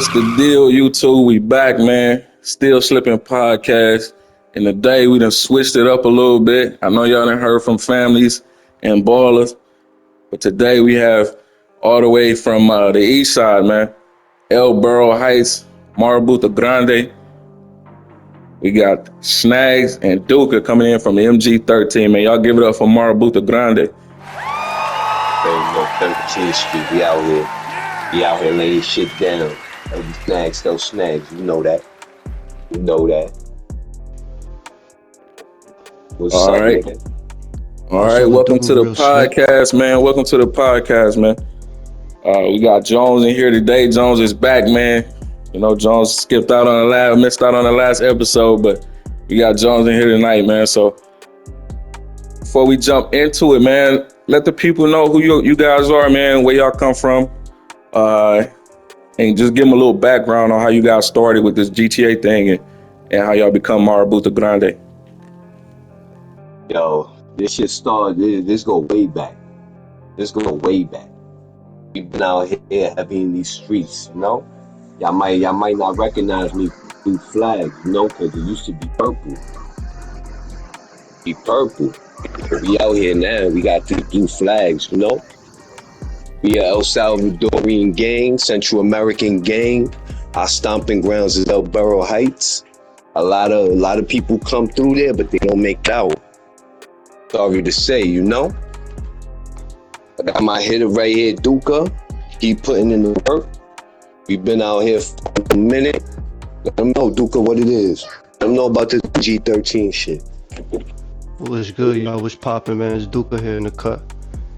What's the deal, YouTube? We back, man. Still Slippin Podcast. And today we done switched it up a little bit. I know y'all done heard from families and ballers, but today we have all the way from the east side, man. El Burro Heights, Marabunta Grande. We got Snaggz and Duka coming in from the MG13, man. Y'all give it up for Marabunta Grande. Hey, no 13th Street, we out here. We out here laying shit down. Snaggz, no Snaggz, you know that. You know that. What's all up, right. nigga? All right, welcome to the podcast, man. Welcome to the podcast, man. We got Jones in here today. Jones is back, man. You know, Jones missed out on the last episode, but we got Jones in here tonight, man. So before we jump into it, man, let the people know who you guys are, man, where y'all come from, and just give them a little background on how you guys started with this GTA thing and how y'all become Marabunta Grande. Yo, this shit started, this go way back. This go way back. We've been out here heavy in these streets, you know? Y'all might not recognize me through flags, you know, because it used to be purple. But we out here now, we got the blue flags, you know? We are El Salvadorian gang, Central American gang. Our stomping grounds is El Burro Heights. A lot of people come through there, but they don't make it out. Sorry to say, you know? I got my hitter right here, Duka. Keep putting in the work. We've been out here for a minute. Let them know, Duka, what it is. Let them know about this G13 shit. What's good, y'all? What's poppin', man? It's Duka here in the cut.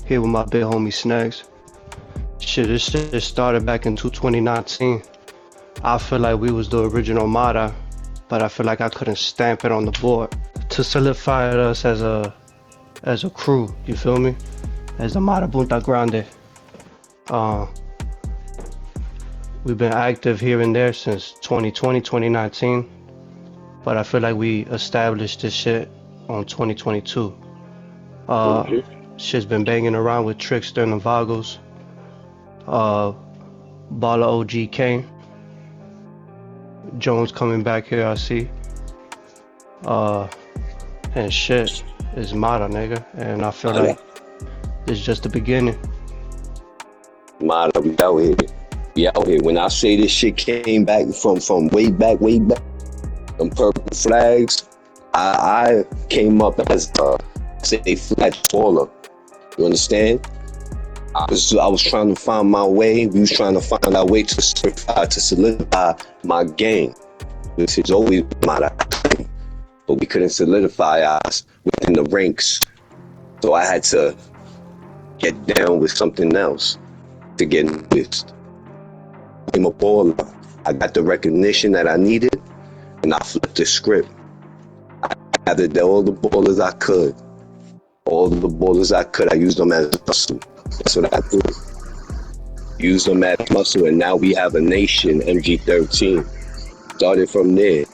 Here with my big homie Snaggz. This shit started back in 2019. I feel like we was the original Mara, but I feel like I couldn't stamp it on the board. To solidify us as a crew, you feel me? As the Marabunta Grande. We've been active here and there since 2020, 2019, but I feel like we established this shit on 2022. Shit's been banging around with Trickster and the Vagos. Baller OG Kane. Jones coming back here, I see. And shit is Mara, nigga. And I feel like it's just the beginning. Mara, we out here. We out here. When I say this shit came back from way back, them purple flags, I came up as a flag faller. You understand? I was trying to find my way. We was trying to find our way to solidify my gang, which is always my thing. But we couldn't solidify us within the ranks. So I had to get down with something else to get noticed. I'm a baller. I got the recognition that I needed, and I flipped the script. I gathered all the ballers I could. I used them as muscle. That's what I do. Use them as muscle, and now we have a nation, MG13. Started from there.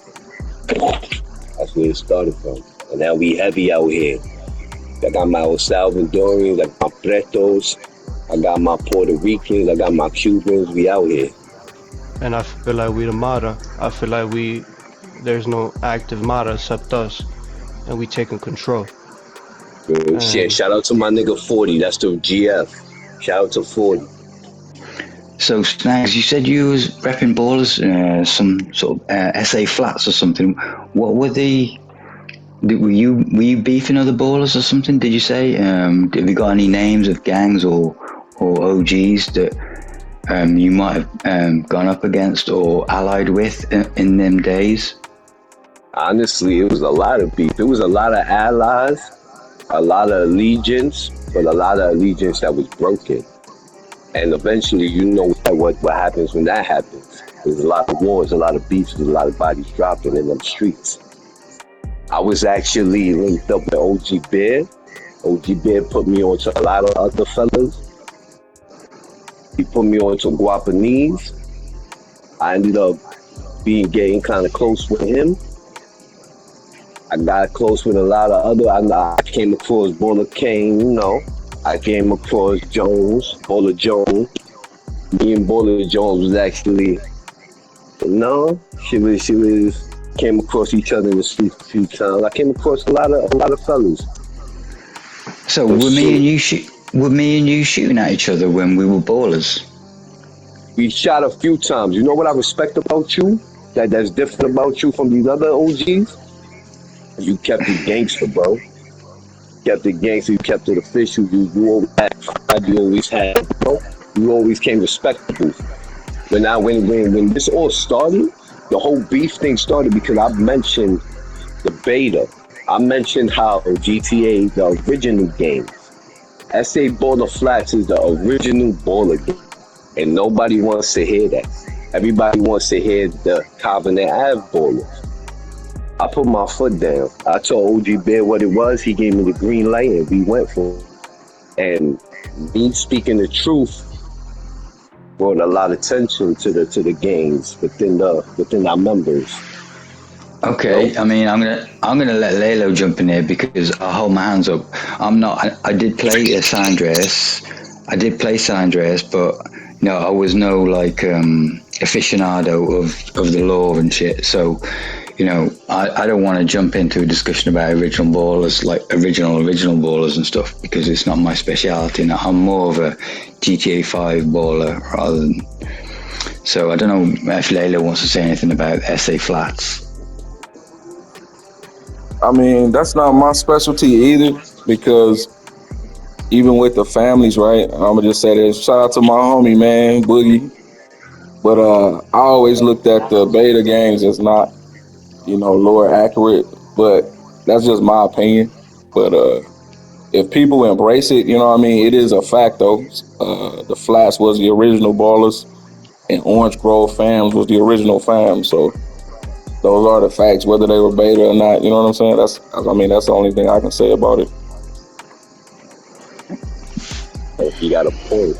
That's where it started from. And now we heavy out here. I got my El Salvadorians, I got my Pretos, I got my Puerto Ricans, I got my Cubans. We out here. And I feel like we the Mara. I feel like there's no active Mara except us, and we taking control. Shit, shout out to my nigga 40. That's the GF. Shout out to 40. So Snaggz, you said you was repping ballers, some sort of SA flats or something. What were were you beefing other ballers or something? Did you say? Have you got any names of gangs or OGs that you might have gone up against or allied with in them days? Honestly, it was a lot of beef. It was a lot of allies, a lot of allegiance, but a lot of allegiance that was broken. And eventually, you know what happens when that happens. There's a lot of wars, a lot of beefs, there's a lot of bodies dropping in them streets. I was actually linked up with OG Bear. OG Bear put me on to a lot of other fellas. He put me on to Guapanese. I ended up getting kind of close with him. I got close with a lot of other. I came across Baller Kane, you know. I came across Jones, Baller Jones. Me and Baller Jones was actually No, she was came across each other in the street a few times. I came across a lot of fellas. So But shit, were me and you shooting at each other when we were ballers? we shot a few times. You know what I respect about you? That's different about you from these other OGs? You kept it gangster, bro. Kept it gangster, you kept it official, you always had pride, you always had, bro. You always came respectable. When this all started, the whole beef thing started because I mentioned the beta. I mentioned how GTA, the original game, SA Baller Flats is the original baller game. And nobody wants to hear that. Everybody wants to hear the Covenant Ave ballers. I put my foot down. I told OG Bear what it was. He gave me the green light and we went for it. And me speaking the truth brought a lot of attention to the games within our members. Okay, I mean, I'm gonna let Lalo jump in here because I hold my hands up. I'm not. I did play San Andreas. I did play San Andreas, but no, I was no like aficionado of the law and shit. So, I don't want to jump into a discussion about original ballers, like original ballers and stuff, because it's not my speciality. And I'm more of a GTA 5 baller rather than. So I don't know if Lalo wants to say anything about SA Flats. I mean, that's not my specialty either, because even with the families, right? I'm gonna just say this. Shout out to my homie, man, Boogie. But I always looked at the beta games as not, lore accurate. But that's just my opinion. But if people embrace it, you know what I mean? It is a fact though. The Flats was the original ballers, and Orange Grove Fams was the original fam. So those are the facts, whether they were beta or not. You know what I'm saying? That's the only thing I can say about it. If you got a point,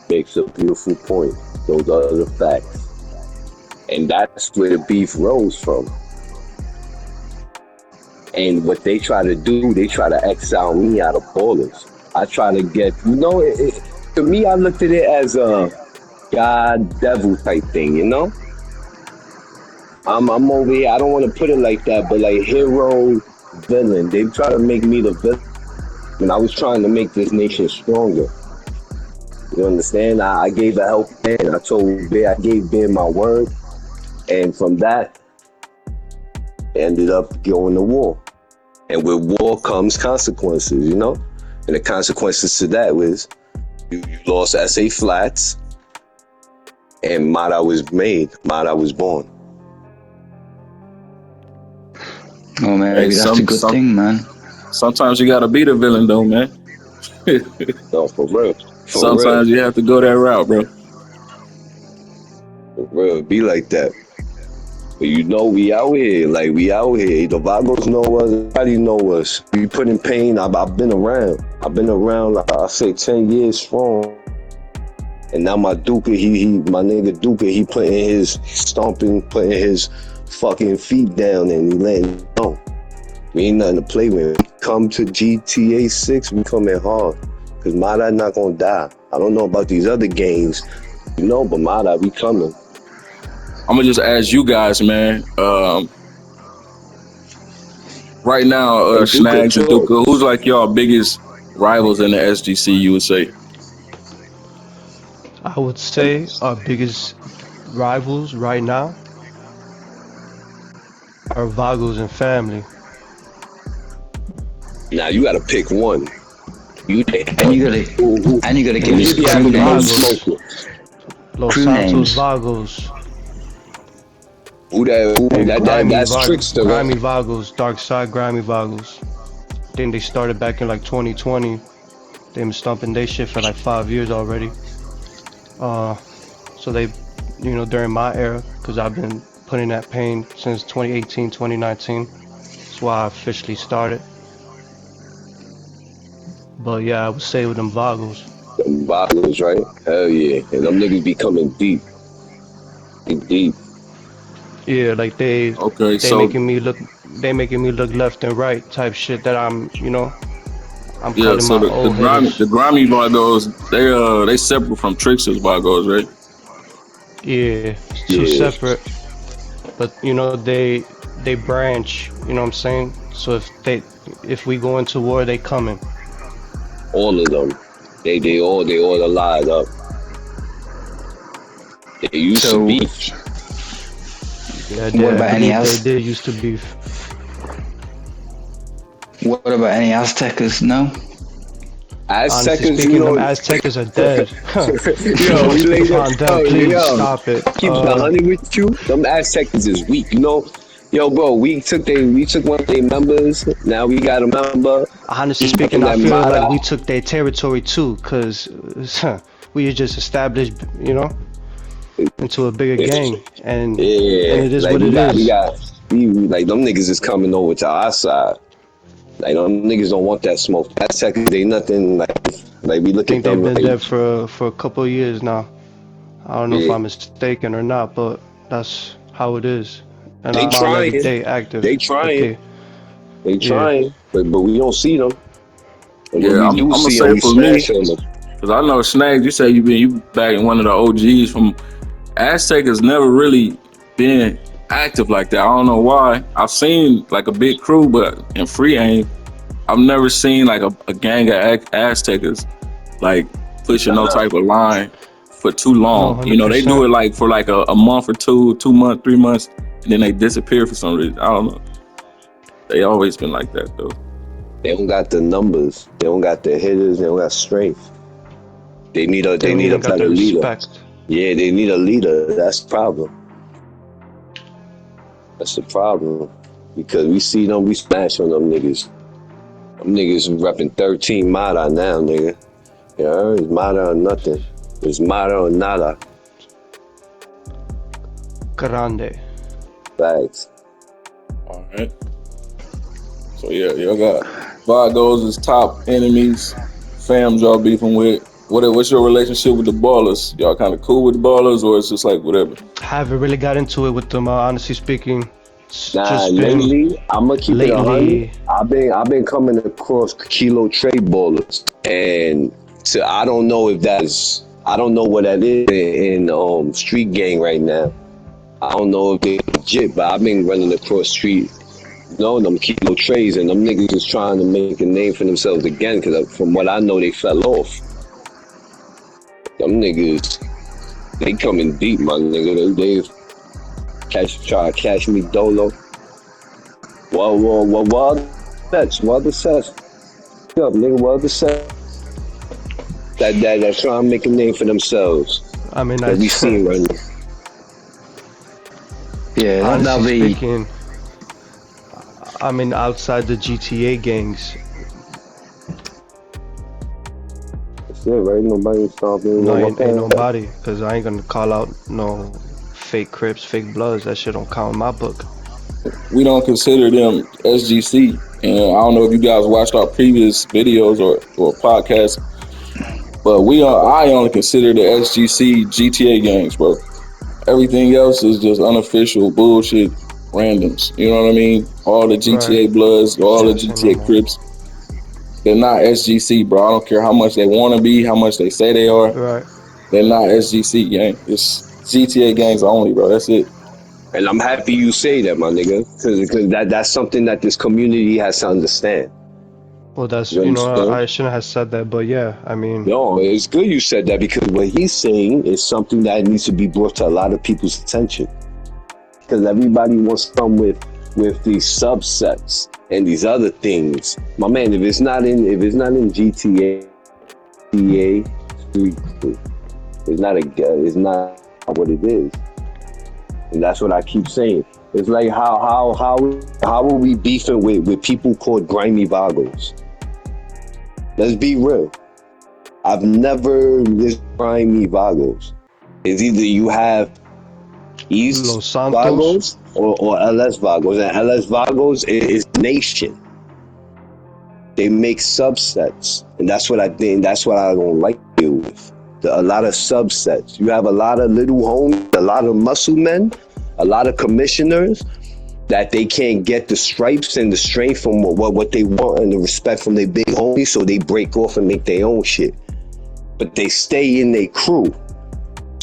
makes a beautiful point. Those are the facts. And that's where the beef rose from. And what they try to do, they try to exile me out of ballers. I try to get, to me, I looked at it as a God devil type thing, I'm over here. I don't want to put it like that, but like hero, villain. They try to make me the villain. And I was trying to make this nation stronger. You understand? I gave a help hand. I gave Bear my word. And from that, ended up going to war. And with war comes consequences, And the consequences to that was you lost SA Flats and Mada was made. Mada was born. Oh man, maybe that's a good thing, man. Sometimes you gotta be the villain though, man. No, for real. Sometimes you have to go that route, bro. For real, be like that. But we out here. Like, we out here. The Vagos know us. Everybody know us. We put in pain. I've been around. Like, I say 10 years strong. And now my Duka, my nigga Duka, he putting his fucking feet down and he letting it go. We ain't nothing to play with. We come to GTA 6, we come in hard. Cause Mada not gonna die. I don't know about these other games, but Mada, we coming. I'm gonna just ask you guys, man. Right now, Snaggz and Duka, who's like y'all biggest rivals in the SGC, you would say? I would say our biggest rivals right now are Vagos and family. Now you gotta pick one. You gotta give us crew names. Los Crew Santos names. Vagos. That's Trickster, right? Grimy Vagos, Dark Side Grimy Vagos. I think they started back in like 2020. They've been stomping their shit for like 5 years already. So they, during my era, because I've been putting that pain since 2018, 2019. That's why I officially started. But yeah, I would say with them Vagos. Them Vagos, right? Hell yeah. And them niggas be coming deep. Deep. Yeah, like they making me look left and right type shit that I'm I'm Yeah, so the grimy Vagos, they separate from Trickster's Vagos, right? Yeah, it's two separate. but you know they branch. You know what I'm saying? So if we go into war, they coming. All of them. They all allied up. They used to So, beef. Yeah, what I about any believe they Az? did used to beef. What about any Aztecas? No. Honestly Aztecans, speaking, them Aztecas are dead. You yo, don't we speak laid upon it. them, please Yo, stop it. keep the honey with you. Them Aztecans is weak. You know, yo, bro, we took one of their members. Now we got a member. Honestly He's speaking, from I that feel like Mara. we took their territory too, cause we just established, you know, into a bigger gang, and Yeah, it is like what it is. we like them niggas is coming over to our side. Like them niggas don't want that smoke. Aztecans, they nothing like we I look at think they've them been like dead for a couple of years now. I don't know if yeah, I'm mistaken or not, but that's how it is. And they I'm on every trying, day active, they but trying, they yeah, trying, but we don't see them. And when Yeah, we I'm do gonna see them, say we for me, smash them. because I know Snaggz, you say you back in one of the OGs from Aztec has never really been active like that. I don't know why. I've seen like a big crew, but in free aim, I've never seen like a gang of Aztecers like pushing no type of line for too no, long. You know, they do 100%. it like for like a month or 2 months, 3 months, and then they disappear for some reason. I don't know. They always been like that though. They don't got the numbers. They don't got the hitters. They don't got strength. They need They don't a even got the better leader. respect. Yeah, they need a leader. That's the problem. That's the problem. Because we see them, we smash on them niggas. Them niggas repping 13 Mata now, nigga. Yeah, it's Mata or nothing. It's Mata or nada. Grande. Facts. All right. So yeah, y'all got Vagos as top enemies. Fams y'all beefing with. What's your relationship with the ballers? Y'all kind of cool with the ballers, or it's just like whatever? Haven't really got into it with them. Honestly speaking, it's Nah, just been lately, I'ma keep it 100. lately. I've been coming across kilo trade ballers, and I don't know if that's I don't know what that is in street gang right now. I don't know if they legit, but I've been running across street, them kilo trays, and them niggas is trying to make a name for themselves again. Because from what I know, they fell off. Them niggas, they coming deep, my nigga. They try to catch me dolo. What the sets? Up, nigga, what the sets? That trying to make a name for themselves. I mean, That we seen right now. Yeah, that'll honestly be. speaking, I mean, outside the GTA gangs, That's it, right? Nobody stopping. no, ain't nobody, cause I ain't gonna call out no fake Crips, fake Bloods. That shit don't count in my book. We don't consider them SGC, and I don't know if you guys watched our previous videos or podcasts, but I only consider the SGC GTA gangs, bro. Everything else is just unofficial bullshit, randoms. You know what I mean? All the Right. GTA Bloods, all the Can't say no GTA more. Crips, they're not SGC, bro. I don't care how much they want to be, how much they say they are. Right. They're not SGC gang. It's GTA gangs only, bro. That's it. And I'm happy you say that, my nigga, because that's something that this community has to understand. Well, that's, You understand? I shouldn't have said that, but yeah, I mean, No, it's good you said that because what he's saying is something that needs to be brought to a lot of people's attention. Because everybody wants to come with these subsets and these other things. My man, if it's not in GTA, it's not what it is. And that's what I keep saying. It's like how are we beefing with people called grimy vagos? Let's be real. I've never this grimy vagos. It's either you have East Los Santos. Vagos or LS Vagos. And LS Vagos is nation. They make subsets. And that's what I think. That's what I don't like to deal with. A lot of subsets. You have a lot of little homies, a lot of muscle men, a lot of commissioners that they can't get the stripes and the strength from what they want and the respect from their big homies, so they break off and make their own shit. But they stay in their crew.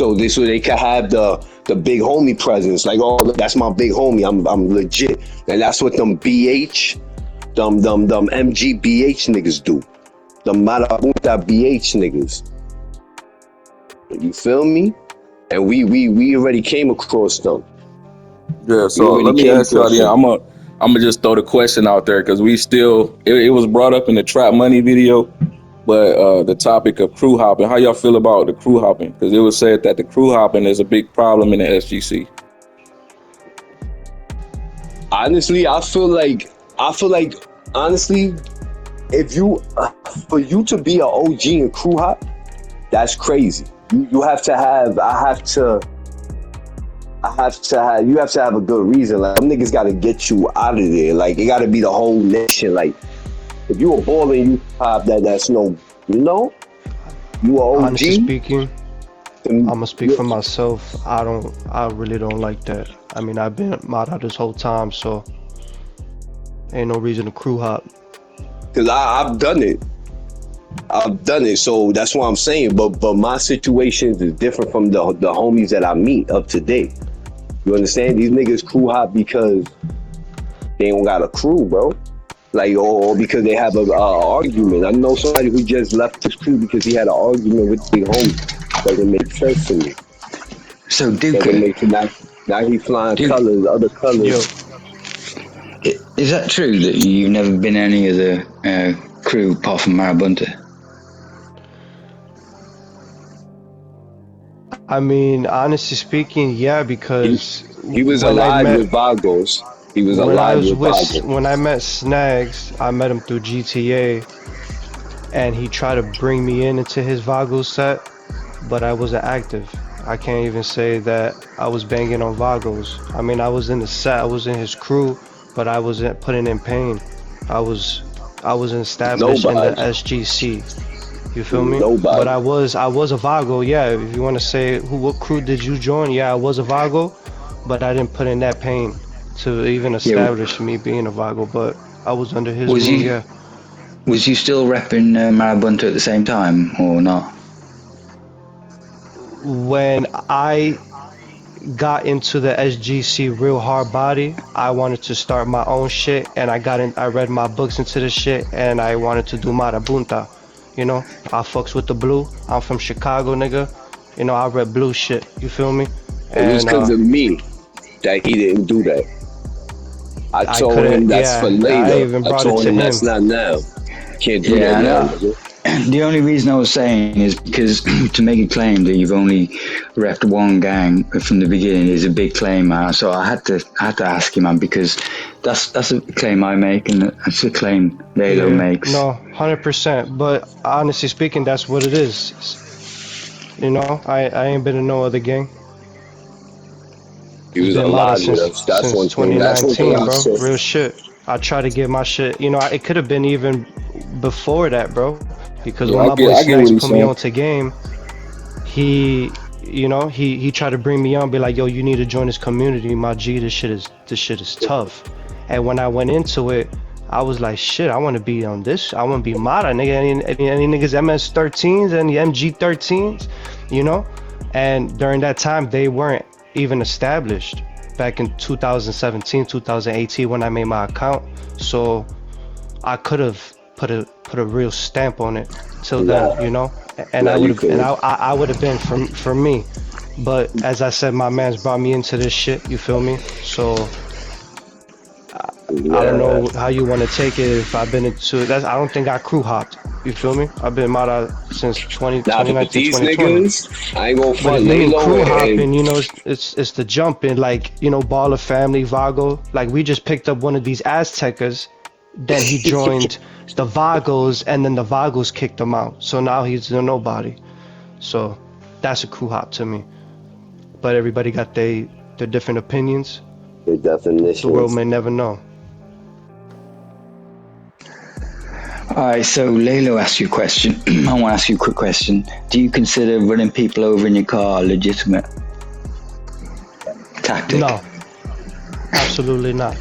So they could have the big homie presence. Like, oh, that's my big homie. I'm legit. And that's what them MGBH niggas do. The Marabunta BH niggas. You feel me? And we already came across them. Yeah, so let me ask y'all again. I'm gonna just throw the question out there because we still it was brought up in the Trap Money video, but the topic of crew hopping. How y'all feel about the crew hopping? Because it was said that the crew hopping is a big problem in the SGC. Honestly, I feel like honestly, if you for you to be an OG in crew hop, that's crazy. You have to have you have to have a good reason. Like, them niggas gotta get you out of there. Like, it gotta be the whole nation. Like, if you a baller and you pop that's no, you know, you a OG. Honestly speaking, I'm gonna speak for myself. I really don't like that. I mean, I've been mod out this whole time, so ain't no reason to crew hop. Cause I've done it. So that's what I'm saying. But my situation is different from the homies that I meet up to date. You understand? These niggas crew hop because they don't got a crew, bro. Like, or because they have a argument. I know somebody who just left his crew because he had an argument with the homie. Doesn't make sense to me. So Duka, now he flying colors, other colors. Yo, is that true that you've never been any of the crew apart from Marabunta? I mean, honestly speaking, yeah, because he was alive with Vagos. He was alive with Vagos. When I met Snaggz, I met him through GTA, and he tried to bring me into his Vagos set, but I wasn't active. I can't even say that I was banging on Vagos. I mean, I was in the set, I was in his crew, but I wasn't putting in pain. I wasn't established in the SGC. You feel me? But I was a Vago, yeah. If you want to say what crew did you join? Yeah, I was a Vago, but I didn't put in that pain to even establish me being a Vago. But I was under his rule, yeah. Was you still repping Marabunta at the same time or not? When I got into the SGC real hard body, I wanted to start my own shit, and I read my books into the shit, and I wanted to do Marabunta. You know, I fucks with the blue. I'm from Chicago, nigga. You know, I read blue shit. You feel me? It was because of me that he didn't do that. I told him that's for later. I told him that's not now. Can't do that now, nigga. The only reason I was saying is because to make a claim that you've only repped one gang from the beginning is a big claim, so I had to ask you, man, because that's a claim I make and that's a claim Lalo makes. No, 100%. But honestly speaking, that's what it is. You know, I ain't been in no other gang. He was alive since 2019, bro. Real shit. I try to get my shit. You know, it could have been even before that, bro. Because when my boy Snaggz put me onto game, he tried to bring me on, be like, yo, you need to join this community, my G. This shit is tough. And when I went into it, I was like, shit, I want to be on this. I want to be Mara, nigga. Any niggas MS13s, any MG13s, you know. And during that time, they weren't even established. Back in 2017, 2018, when I made my account, so I could have put a real stamp on it till then, you know, and I would have been for me. But as I said, my man's brought me into this shit. You feel me? So I don't know how you want to take it. If I've been into that, I don't think I crew hopped. You feel me? I've been mod since 2019, 2020. Niggas, I ain't gonna fight crew hopping, you know, it's the jumping, like, you know, Baller Family, Vago. Like, we just picked up one of these Aztecas. Then he joined the Vagos, and then the Vagos kicked him out. So now he's a nobody. So that's a crew hop to me. But everybody got their different opinions. Their definitions. The world may never know. Alright, so Lalo asked you a question. I want to ask you a quick question. Do you consider running people over in your car a legitimate tactic? No, absolutely not.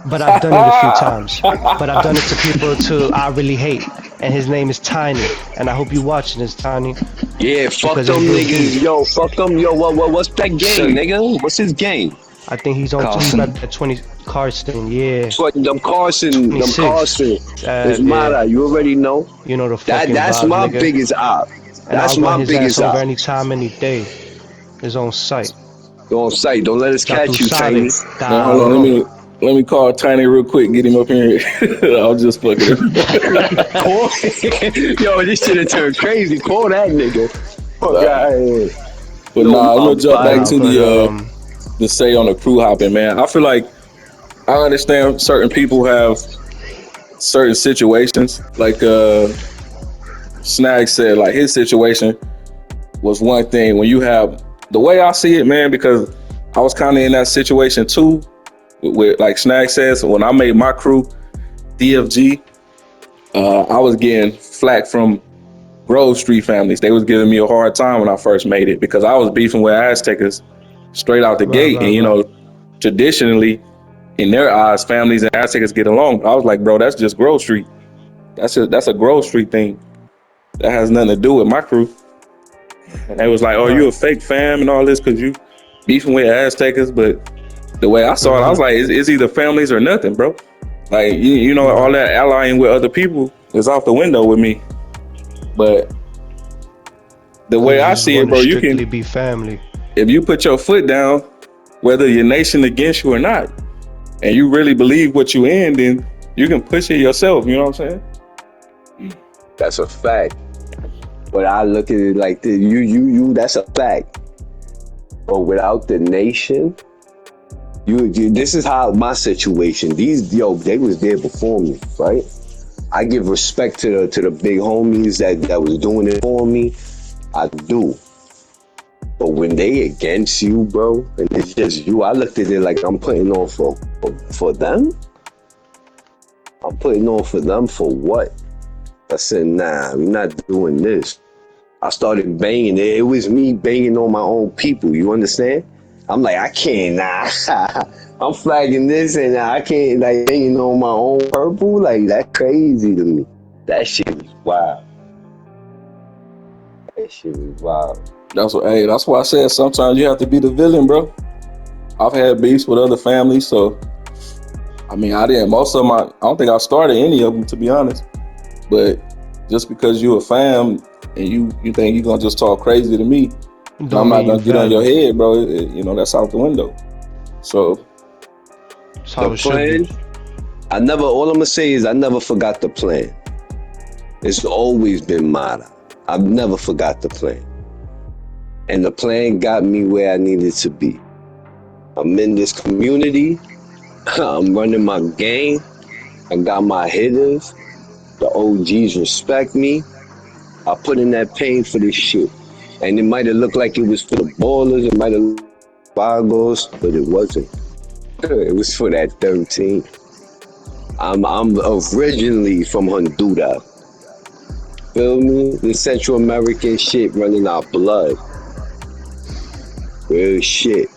But I've done it a few times. But I've done it to people too I really hate. And his name is Tiny. And I hope you watching this, Tiny. Yeah, fuck Because them it's real niggas. beef. Yo, fuck them. Yo, what's that gang, So- nigga? What's his gang? I think he's on Carson. he's at 20 Carson, yeah. What them Carson 26. is Yeah. Mara. You already know. You know the fucking That's vibes, my nigga. biggest op. And That's I'll run my his ass biggest over op. anytime, any day. It's on site. Go on site. Don't let us Ya catch tú you, Tiny. sabes. Now hold on, let me call Tiny real quick, get him up here. I'll just fucking Call, yo, this shit have turned crazy. Call that nigga. Fuck out here. But Yo, nah, I'm gonna jump back to but, the say on the crew hopping, man. I feel like I understand certain people have certain situations. Like Snaggz said, like his situation was one thing. When you have the way I see it, man, because I was kind of in that situation too. With like Snaggz says, when I made my crew, DFG, I was getting flack from Grove Street families. They was giving me a hard time when I first made it because I was beefing with Aztecers straight out the gate. And you know, traditionally, in their eyes, families and Aztecers get along. I was like, bro, that's just Grove Street. That's a Grove Street thing. That has nothing to do with my crew. And they was like, oh, you a fake fam and all this because you beefing with Aztecers. But the way I saw it, I was like, it's either families or nothing, bro. Like, you know, all that allying with other people is out the window with me. But the way I see it, bro, you can be family. If you put your foot down, whether your nation against you or not, and you really believe what you in, then you can push it yourself. You know what I'm saying? That's a fact. But I look at it like this. You. That's a fact. But without the nation, you. This is how my situation. They was there before me, right? I give respect to the big homies that was doing it for me. I do. But when they against you, bro, and it's just you, I looked at it like I'm putting on for them. I'm putting on for them for what? I said, nah, we're not doing this. I started banging. It was me banging on my own people. You understand? I'm like, I can't, nah. I'm flagging this and I can't, like, banging on my own purple. Like, that's crazy to me. That shit was wild. That shit was wild. That's why I said sometimes you have to be the villain, bro. I've had beefs with other families, so I mean, I don't think I started any of them, to be honest. But just because you a fam and you think you're gonna just talk crazy to me, I'm not gonna get on your head, bro. You know, that's out the window. So that's how the it should plan, be. all I'm gonna say is I never forgot the plan. It's always been Mara. I've never forgot the plan. And the plan got me where I needed to be. I'm in this community. I'm running my game. I got my hitters. The OGs respect me. I put in that pain for this shit. And it might have looked like it was for the ballers. It might have looked like Vagos, but it wasn't. It was for that 13. I'm originally from Honduras. Feel me? The Central American shit running our blood. Real shit.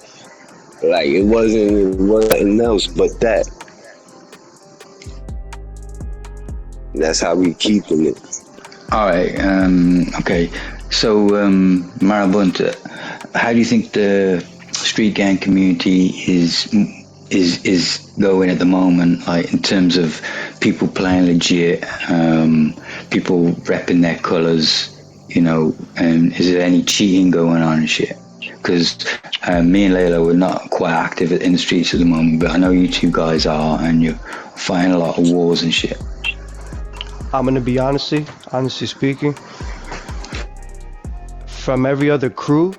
Like it wasn't nothing else but that. And that's how we keeping it. All right. Okay. So, Marabunta, how do you think the street gang community is going at the moment? Like in terms of people playing legit, people repping their colors, you know, and is there any cheating going on and shit? Because me and Layla, we're not quite active in the streets at the moment, but I know you two guys are, and you're fighting a lot of wars and shit. I'm gonna be honestly speaking, from every other crew,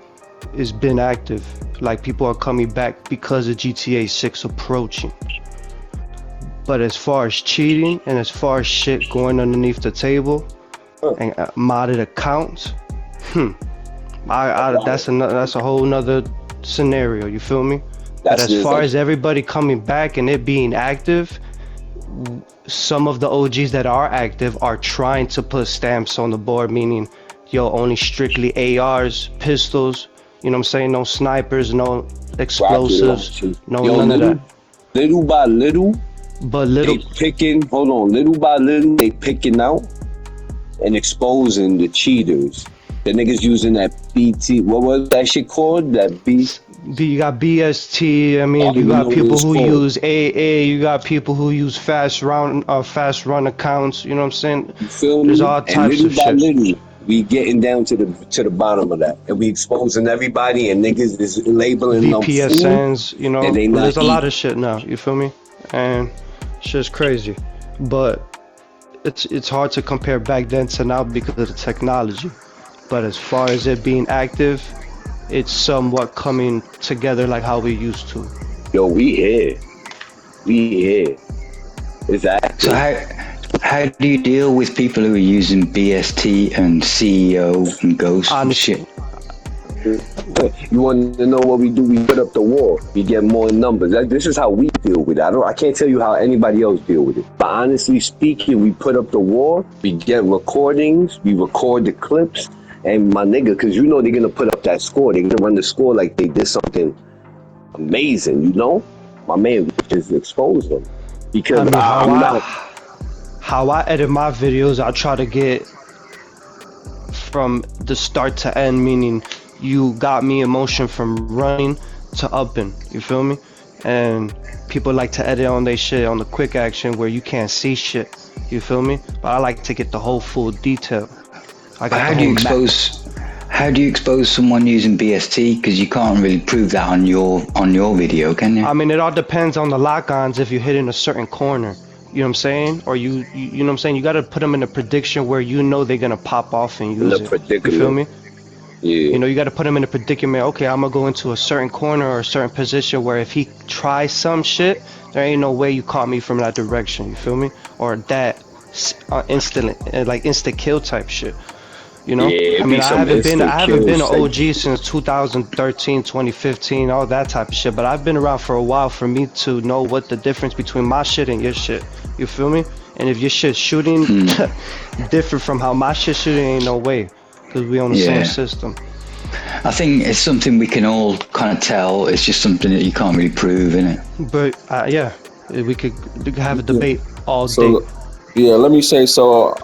it's been active. Like people are coming back because of GTA 6 approaching. But as far as cheating and as far as shit going underneath the table and modded accounts, that's a whole nother scenario. You feel me? But as far as everybody coming back and it being active, some of the OGs that are active are trying to put stamps on the board, meaning, only strictly ARs, pistols, you know what I'm saying? No snipers, no explosives, none of that. Little by little, they picking out and exposing the cheaters. The niggas using that BT. What was that shit called? That B. You got BST. I mean, don't you even know got what people it's who called. use AA. You got people who use fast run accounts. You know what I'm saying? You feel There's me? all And types little of by shit. little, we getting down to the bottom of that, and we exposing everybody, and niggas is labeling them food VPSNs. You that know, they not there's a lot eating. of shit now. You feel me? And shit's crazy, but it's hard to compare back then to now because of the technology. But as far as it being active, it's somewhat coming together like how we used to. Yo, we here. It's So active. how do you deal with people who are using BST and CEO and Ghost and Honestly, shit? You want to know what we do? We put up the wall. We get more numbers. This is how we deal with it. I can't tell you how anybody else deal with it. But honestly speaking, we put up the wall. We get recordings. We record the clips. And my nigga, because you know they're gonna put up that score. They're gonna run the score like they did something amazing. You know, my man just exposed them I because mean, I'm not. how I edit my videos, I try to get from the start to end, meaning you got me emotion from running to upping. You feel me? And people like to edit on their shit on the quick action where you can't see shit. You feel me? But I like to get the whole full detail. I got How the do whole you map. expose someone using BST? Because you can't really prove that on your video, can you? I mean, it all depends on the lock-ons if you hit in a certain corner. You know what I'm saying? Or you know what I'm saying? You got to put them in a prediction where you know they're going to pop off and In use the it. You feel predicament. me? Yeah. You know, you got to put him in a predicament. Okay, I'm gonna go into a certain corner or a certain position where if he tries some shit, there ain't no way you caught me from that direction. You feel me? Or that instant, like instant kill type shit. You know? Yeah, I it mean, be some instant I haven't been kills. an OG since 2013, 2015, all that type of shit. But I've been around for a while for me to know what the difference between my shit and your shit. You feel me? And if your shit shooting different from how my shit shooting, ain't no way. Because we on the same Yeah. system. I think it's something we can all kind of tell. It's just something that you can't really prove, innit? But yeah, we could have a debate all day. So yeah, let me say so.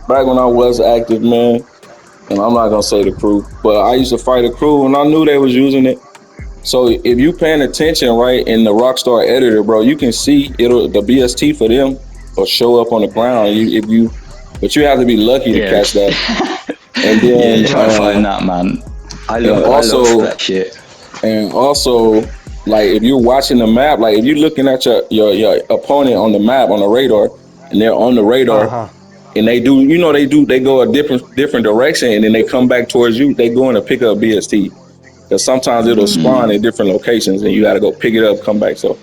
Back when I was active, man, and I'm not gonna say the crew, but I used to fight a crew, and I knew they was using it. So if you paying attention, right, in the Rockstar editor, bro, you can see the BST for them will show up on the ground. But you have to be lucky to Yeah. catch that. And Yeah, then try to find that, man. and I love also that shit. and also like if you're watching the map, like if you're looking at your opponent on the map on the radar, and they're on the radar, Uh-huh. and they go a different direction, and then they come back towards you, they going to pick up BST. Because sometimes it'll spawn in different locations, and you got to go pick it up, come back. So,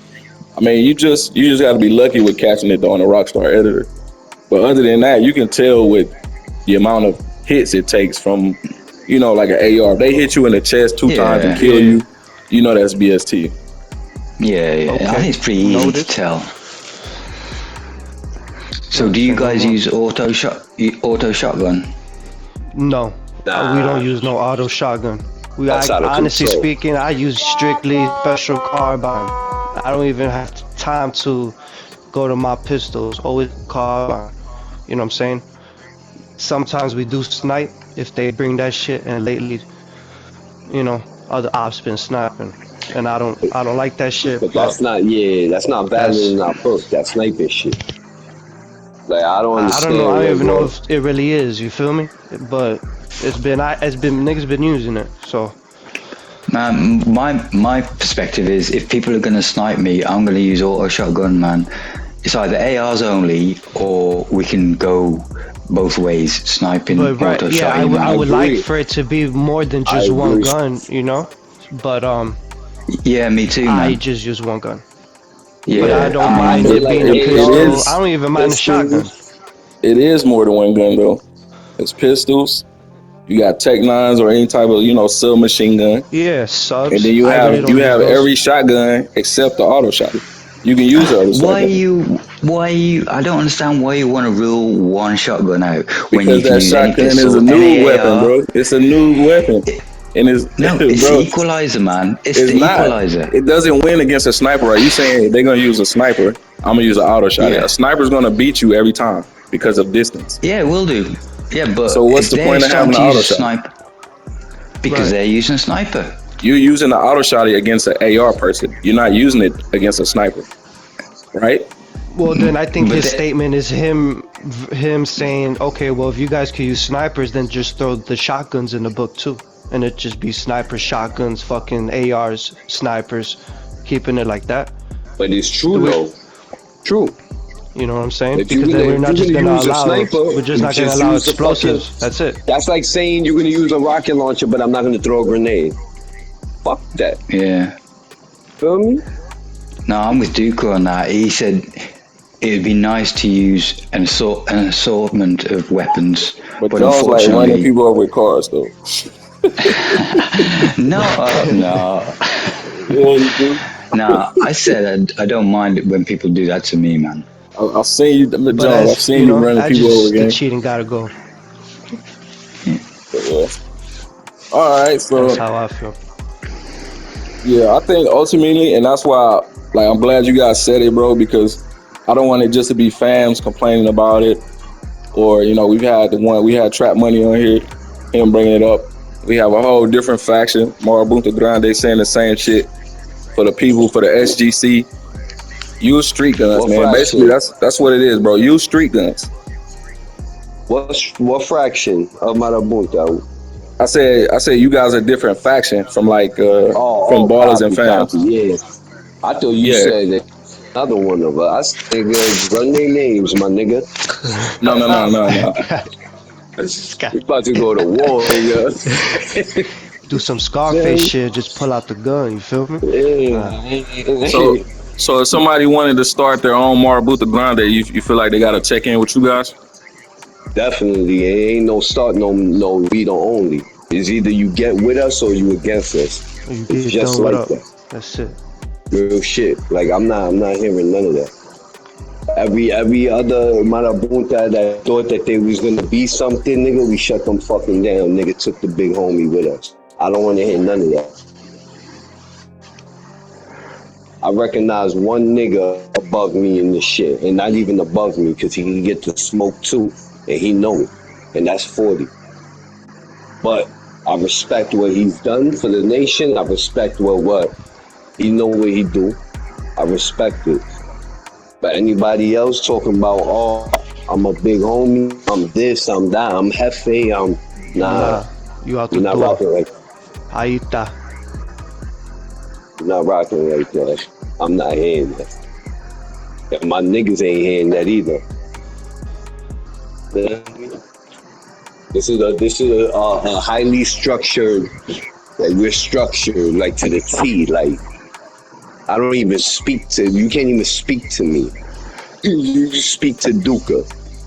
I mean, you just got to be lucky with catching it on the Rockstar editor. But other than that, you can tell with the amount of hits it takes from, like an AR. If they hit you in the chest 2 times and Yeah. kill Yeah. you, that's BST. Yeah. I Okay. think it's pretty easy Noted. to tell. So, Nah, do you say no guys more. use auto shotgun? No, we Nah, don't use no auto shotgun. that's out of Honestly control. speaking, I use strictly special carbine. I don't even have time to go to my pistols. Always carbine. You know what I'm saying? Sometimes we do snipe if they bring that shit, and lately, other ops been sniping, and I don't like that shit. But But that's not valid that's in our book. That sniping shit. Like, I don't I don't know. I understand. don't Like, even know well, if it really is. You feel me? But it's been niggas been using it. So Man, my perspective is if people are going to snipe me, I'm going to use auto shotgun, man. It's either ARs only or we can go both ways, sniping, but right, auto yeah, shot. You know what I I I mean? would like agree. for it to be more than I just one agree. gun, But Yeah, me too, I man. just use one gun. But I Yeah, I don't I mind feel it mean, like being a It pistol. I is don't even mind a shotgun. pistols. it is more than one gun though. It's pistols. You got Tech Nines or any type of submachine gun, Yeah, and then subs. you I really have don't you use have those. every shotgun except the auto shot. You can use the other why shotgun you, I don't understand why you want to rule one shotgun out when because you can that use any shotgun is a pistol, new any weapon, AR. bro. It's a new weapon, and it's No, it's the bro. equalizer, man. It's It's the not. equalizer. It doesn't win against a sniper. Are you saying they're gonna use a sniper? I'm gonna use an auto shot. A Yeah. sniper's gonna beat you every time because of distance. Yeah, it will do. Yeah, but So what's if the they're point of starting having to an use auto a shot? sniper, because Right. they're using a sniper. You're using the auto shotty against an AR person. You're not using it against a sniper, right? Well, then I think But his statement is him saying, okay, well, if you guys can use snipers, then just throw the shotguns in the book too, and it just be snipers, shotguns, fucking ARs, snipers, keeping it like that. But it's true We, though. True. you know what I'm saying? If Because you're then gonna we're not just gonna use a allow, sniper, we're just not gonna just allow use the fucking. explosives. That's it. That's like saying you're gonna use a rocket launcher, but I'm not gonna throw a grenade. Fuck that. yeah, Feel me? no, I'm with Duka on that. He said it would be nice to use an assortment of weapons, But but y'all's like running unfortunately, people over with cars, though. no, no, Yeah, you do. no. I said I don't mind it when people do that to me, man. I've seen you, But John. I've as seen you you know, running I people over just the again. cheating gotta go. But yeah. All right, That's so how I feel. yeah, I think ultimately, and that's why, like, I'm glad you guys said it, bro, because I don't want it just to be fans complaining about it, or we had Trap Money on here, him bringing it up. We have a whole different faction, Marabunta Grande, saying the same shit for the people, for the SGC. Use street guns, What man. Basically, fraction? that's what it is, bro. Use street guns. What fraction of Marabunta? I said you guys are different faction from from ballers and Copy. fams. Yeah. I thought you Yeah. said that another one of us. Nigga, run their names, my nigga. No. This guy. We about to go to war, nigga. Do some Scarface shit, just pull out the gun, you feel me? So so if somebody wanted to start their own Marabunta Grande, you feel like they gotta check in with you guys? Definitely, it ain't no start, no read only. It's either you get with us or you against us. You It's get just done with like up. that. That's it. Real shit. Like I'm not hearing none of that. Every other Marabunta that thought that they was gonna be something, nigga, we shut them fucking down. Nigga took the big homie with us. I don't want to hear none of that. I recognize one nigga above me in this shit, and not even above me, because he can get to smoke too, and he know it, and that's 40. But I respect what he's done for the nation. I respect what he know what he do. I respect it. But anybody else talking about, oh, I'm a big homie, I'm this, I'm that, I'm Hefe, I'm nah, You out the you're not door. rocking like Aita. you're not rocking like that. I'm not hearing that. And my niggas ain't hearing that either. You know what I mean? This is a highly structured, like we're structured like to the T. Like I don't even speak to you. Can't even speak to me. You just speak to Duka.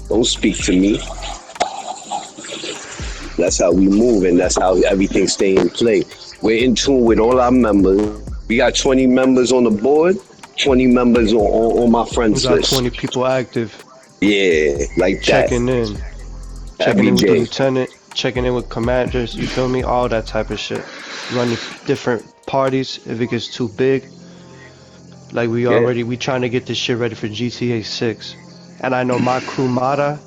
Don't speak to me. That's how we move, and that's how everything stay in play. We're in tune with all our members. We got 20 members on the board, 20 members on my We friends got list. 20 people active, Yeah, like checking that. in. Checking Every in with the day. lieutenant, checking in with commanders, you feel me? All that type of shit. Running different parties if it gets too big. Like we trying to get this shit ready for GTA 6. And I know my crew Mata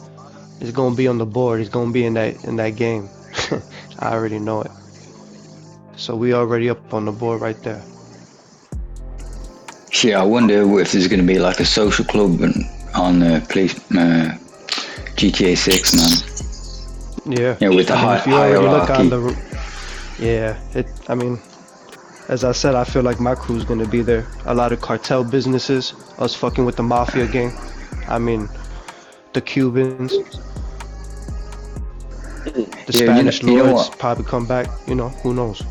is gonna be on the board. He's gonna be in that game. I already know it. So we already up on the board right there. Yeah, I wonder if there's going to be like a social club on GTA 6, man. Yeah. Yeah, with the if you already look hierarchy. on as I said, I feel like my crew's gonna be there. A lot of cartel businesses, us fucking with the mafia gang. I mean, the Cubans, the Spanish you know lords what? probably come back. You know, who knows?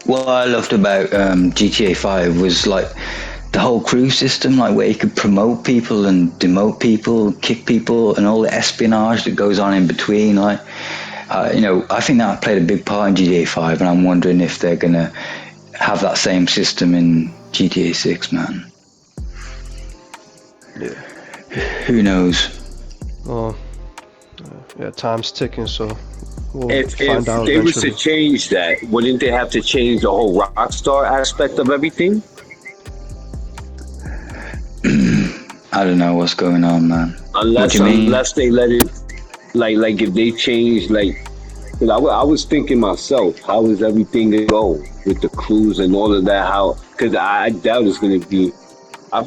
What I loved about GTA 5 was like the whole crew system, like where you could promote people and demote people, kick people, and all the espionage that goes on in between. Like, I think that played a big part in GTA 5, and I'm wondering if they're gonna have that same system in GTA 6, man. Yeah. Who knows? Well, yeah, time's ticking, so we'll If find out they was to eventually. change that, wouldn't they have to change the whole Rockstar aspect of everything? I don't know what's going on, man. What do you mean? Unless they let it like if they change, like, 'cause I was thinking myself, how is everything gonna go with the crews and all of that? How? Because I doubt it's gonna be. I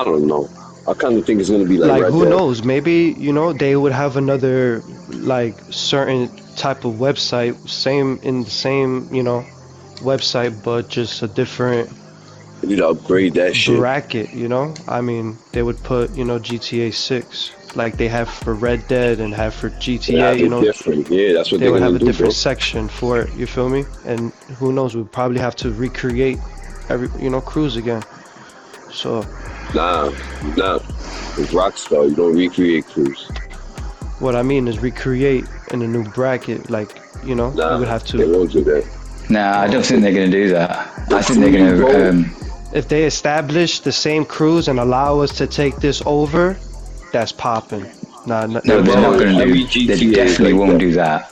don't know. I kind of think it's gonna be like Like Red who Dead. knows? Maybe they would have another like certain type of website, same in the same website, but just a different You know, upgrade that shit. bracket. I mean, they would put GTA 6 like they have for Red Dead and have for They GTA. have it different. Yeah, that's what They they're would gonna have a do, different bro. section for it. You feel me? And who knows? We'd probably have to recreate every crews again. So Nah, nah. It's Rockstar. You don't recreate crews. what I mean is recreate in a new bracket. Like you would Nah, have they to. won't do that. Nah, I don't think they're going to do that. The I think crew they're you going to. vote. If they establish the same crews and allow us to take this over, that's popping. Nah, No, Hey, they're not bro, going to every do. They GTA is definitely like won't that. do that.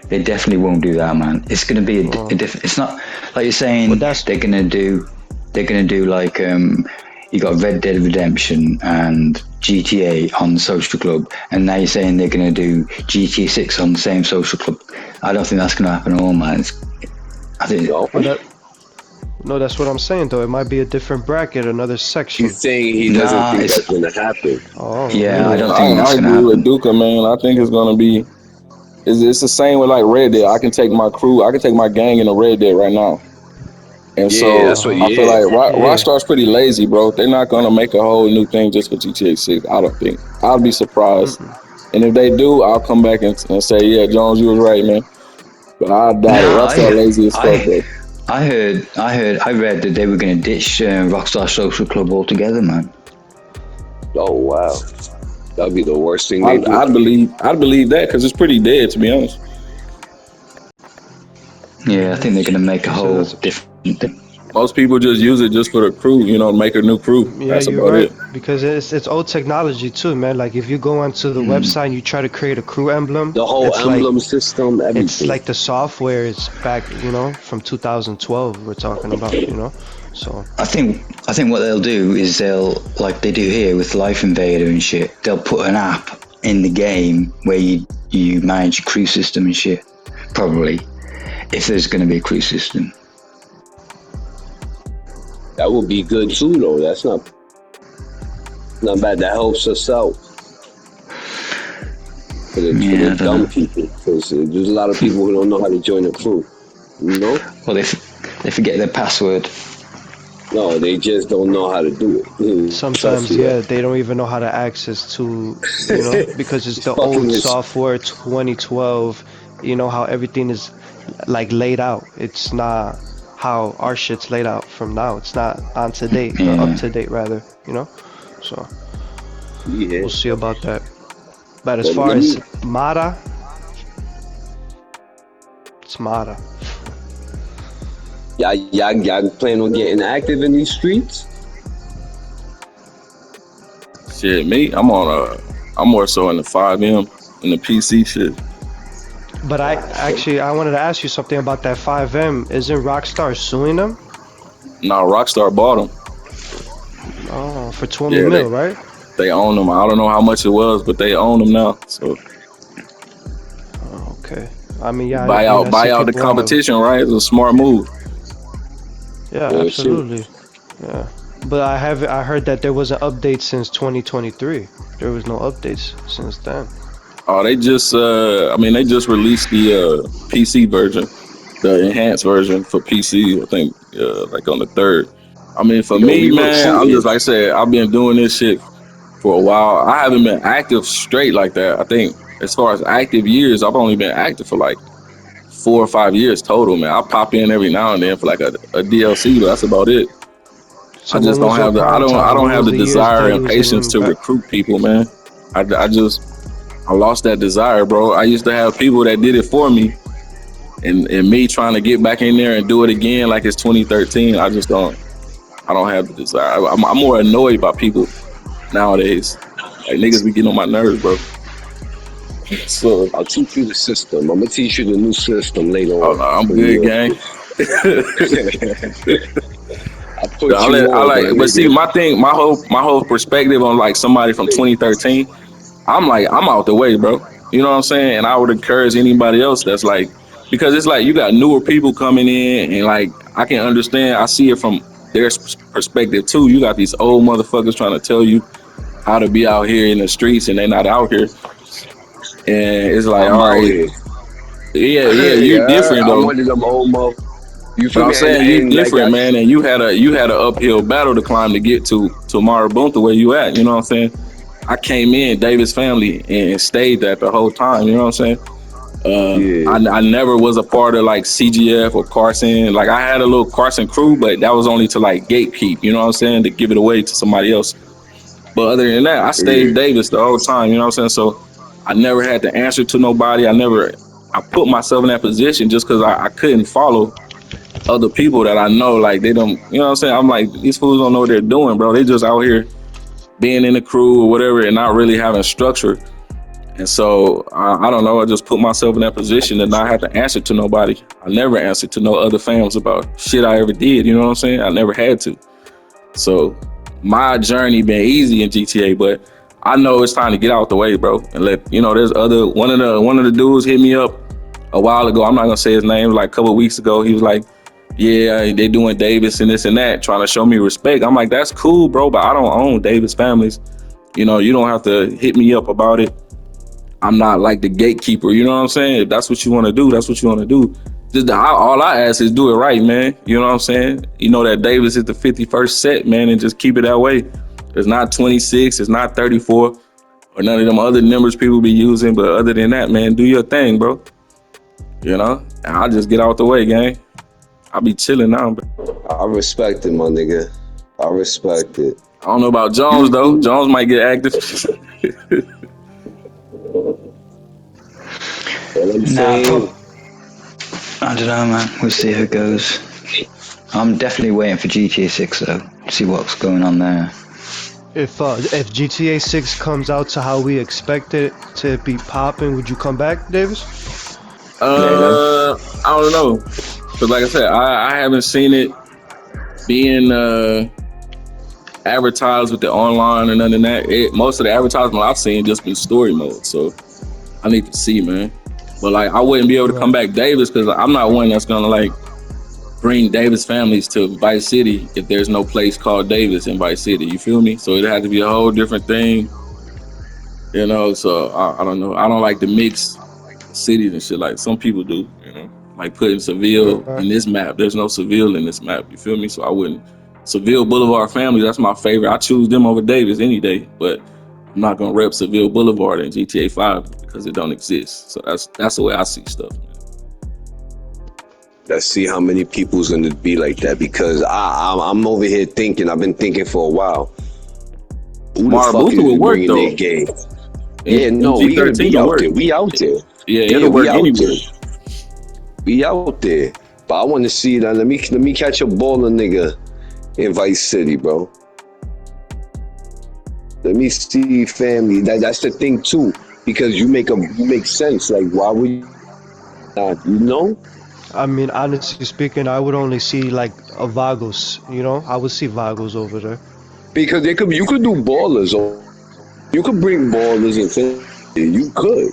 They definitely won't do that, man. It's going to be Oh. a different. It's not like you're Well, saying that's they're going to do. They're going to do like you got Red Dead Redemption and GTA on the social club, and now you're saying they're going to do GTA 6 on the same social club. I don't think that's going to happen at all, man. I think. No, well, no, that's what I'm saying though. It might be a different bracket, another section. he's saying he doesn't Nah, think it's that's gonna happen. Oh, yeah. I really? don't I, think I that's going to agree with happen. Duka, man. I think it's gonna be. It's the same with like Red Dead. I can take my crew, I can take my gang in a Red Dead right now. And Yeah, that's so what. I feel Yeah, like Yeah. Rockstar's pretty lazy, bro. They're not gonna make a whole new thing just for GTA 6. I don't think. I'll be surprised. Mm-mm. And if they do, I'll come back and say, yeah, Jones, you was right, man. But I doubt it. No, Rockstar lazy as fuck, bro. I read that they were going to ditch Rockstar Social Club altogether, man. oh wow, that'd be the worst thing they I'd, do. I'd believe I'd believe that because it's pretty dead, to be honest. Yeah, I think they're going to make a You said whole that's different thing. Most people just use it just for the crew, make a new crew. Yeah, That's you're about right it. because it's old technology too, man. Like if you go onto the website and you try to create a crew emblem, The whole emblem system, it's everything. like the software is back, from 2012. We're talking about. So I think what they'll do is they'll like they do here with Life Invader and shit. They'll put an app in the game where you manage your crew system and shit. Probably, if there's going to be a crew system. That would be good too, though. That's not bad. That helps us out for Yeah, I the don't dumb know. people, because there's a lot of people who don't know how to join a crew. You know? Well, they forget their password. No, they just don't know how to do it. Trust sometimes, me. yeah, they don't even know how to access to, because it's It's the fucking old this. software 2012. You know how everything is like laid out. It's not how our shit's laid out from now. It's not on to date or up Yeah, to date rather. So Yeah. we'll see about that. But as But far let as me. Mara, it's Mara. Y'all plan on getting active in these streets? Shit, me, I'm more so in the 5M in the PC shit. But I wanted to ask you something about that 5M. Isn't Rockstar suing them? Now Rockstar bought them. Oh, for 20 Yeah, mil, right? they own them. I don't know how much it was, but they own them now. So Oh, okay. I mean, yeah, buy I see out the people on the. competition, right? It's a smart move. Yeah, Yeah, shit. absolutely. Yeah. But I heard that there was an update since 2023. There was no updates since then. Oh, they just they just released the PC version, the enhanced version for PC. I think like on the 3rd. I mean, for Yo, me, we man, I'm just recruiting. like I said, I've been doing this shit for a while. I haven't been active straight like that. I think as far as active years, I've only been active for like 4 or 5 years total, man. I pop in every now and then for like a DLC, but that's about it. I So just when was don't your have prime I time? don't What have was the the years desire that you and was patience in? to recruit people, man. I lost that desire, bro. I used to have people that did it for me, and me trying to get back in there and do it again like it's 2013. I don't have the desire. I'm more annoyed by people nowadays. Like niggas be getting on my nerves, bro. So I'll teach you the system. I'm gonna teach you the new system later on. I'm So good, you gang. I put you I on, my like, but see, nigga. my whole perspective on like somebody from 2013. I'm out the way, bro. You know what I'm saying? And I would encourage anybody else that's like, because it's like you got newer people coming in, and like I can understand, I see it from their perspective too. You got these old motherfuckers trying to tell you how to be out here in the streets, and they not out here. And it's like, I'm all out right, here. yeah, you Yeah, different I'm though. one of them old You But feel I'm me? saying you And like different, man, and you had an uphill battle to climb to get to Marabunta where you at. You know what I'm saying? I came in Davis family and stayed that the whole time. You know what I'm saying? yeah, I never was a part of like CGF or Carson. Like I had a little Carson crew, but that was only to like gatekeep. You know what I'm saying? To give it away to somebody else. But other than that, I stayed yeah, Davis the whole time. You know what I'm saying? So I never had to answer to nobody. I put myself in that position just because I couldn't follow other people that I know, like they don't, you know what I'm saying? I'm like, these fools don't know what they're doing, bro. They just out here being in the crew or whatever and not really having structure. And so I don't know. I just put myself in that position and not have to answer to nobody. I never answered to no other fans about shit I ever did. You know what I'm saying? I never had to. So my journey been easy in GTA, but I know it's time to get out the way, bro. And let you know, there's one of the dudes hit me up a while ago. I'm not gonna say his name. Like a couple of weeks ago, he was like, "Yeah, they doing Davis and this and that, trying to show me respect." I'm like, "That's cool, bro, but I don't own Davis families. You know, you don't have to hit me up about it. I'm not like the gatekeeper. You know what I'm saying? If that's what you want to do, that's what you want to do. All I ask is do it right, man. You know what I'm saying? You know that Davis is the 51st set, man, and just keep it that way. It's not 26, it's not 34, or none of them other numbers people be using. But other than that, man, do your thing, bro. You know, and I'll just get out the way, gang. I'll be chilling now, but I respect it, my nigga. I respect it. I don't know about Jones though. You, Jones might get active. what I'm Nah, saying? I don't know, man. We'll see how it goes. I'm definitely waiting for GTA 6 though. See what's going on there. If GTA 6 comes out to how we expect it to be popping, would you come back, Davis? Later. I don't know, but like I said, I haven't seen it being advertised with the online and none of that. Most of the advertisement I've seen just been story mode, so I need to see, man. But like, I wouldn't be able to come Right. back Davis because I'm not one that's gonna like bring Davis families to Vice City if there's no place called Davis in Vice City. You feel me? So it had to be a whole different thing, you know. So I don't know. I don't like to mix cities and shit like some people do, you know. Like putting Seville Right. in this map. There's no Seville in this map. You feel me? So I wouldn't. Seville Boulevard family, that's my favorite. I choose them over Davis any day, but I'm not gonna rep Seville Boulevard in GTA 5 because it don't exist. So that's the way I see stuff. Let's see how many people's gonna be like that because I'm over here thinking. I've been thinking for a while. Who the fuck Marabunta would is work bringing though. their game? Yeah, In no, we gonna G13 be will out work. there. We out there. Yeah, Yeah, it'll we work out anywhere. there. We out there. But I want to see that. Let me catch a baller nigga in Vice City, bro. Let me see family. That's the thing too, because you make sense. Like why would you not? You know? I mean, honestly speaking, I would only see like a Vagos. You know, I would see Vagos over there. Because you could do ballers. Or you could bring ballers and family. You could.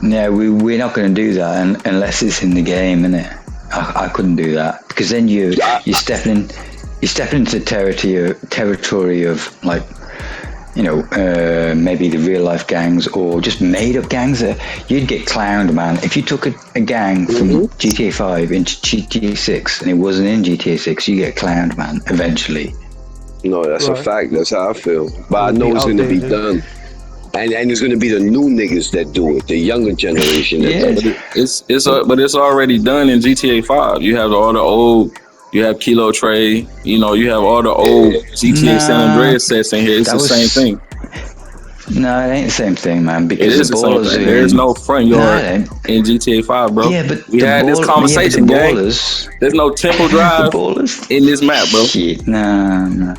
Yeah, we're not going to do that unless it's in the game, innit? I couldn't do that because then I, you stepping into territory of like maybe the real life gangs or just made up gangs that you'd get clowned, man. If you took a gang from GTA 5 into GTA 6 and it wasn't in GTA 6, you get clowned, man. Eventually. no, that's a Right. fact. That's how I feel. But It I would know be it's gonna be outdated. done. And it's gonna be the new niggas that do it, the younger generation that Yeah. does But it. it's already done in GTA 5. You have all the old. You have Kilo Trey. You know, you have all the old GTA San Nah, Andreas sets in here. It's that the same was thing. no, it ain't the same thing, man. It Because the is the same ballers thing. are There is in. no front No, yard it ain't. in GTA 5, bro. Yeah, but We had this yeah, but the conversation, gang. ballers, There's no Temple the Drive ballers. in this map, bro. Shit, no.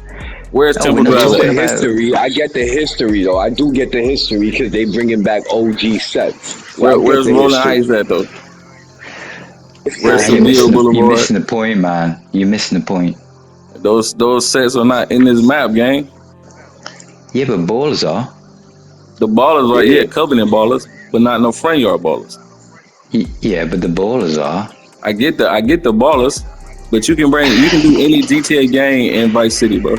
Where's Oh, we're Temple not Drive It's at? the talking about. history. I get the history though. I do get the history because they bringing back OG sets. So I get Where's the Rolling history. Heights at though? Nah, Where's Seville you're Boulevard? missing the point, man. You're missing the point. Those sets are not in this map, gang. Yeah, but ballers are. The ballers are Yeah. covenant ballers, but not no front yard ballers. Yeah, but the ballers are. I get the ballers, but you can do any GTA game in Vice City, bro.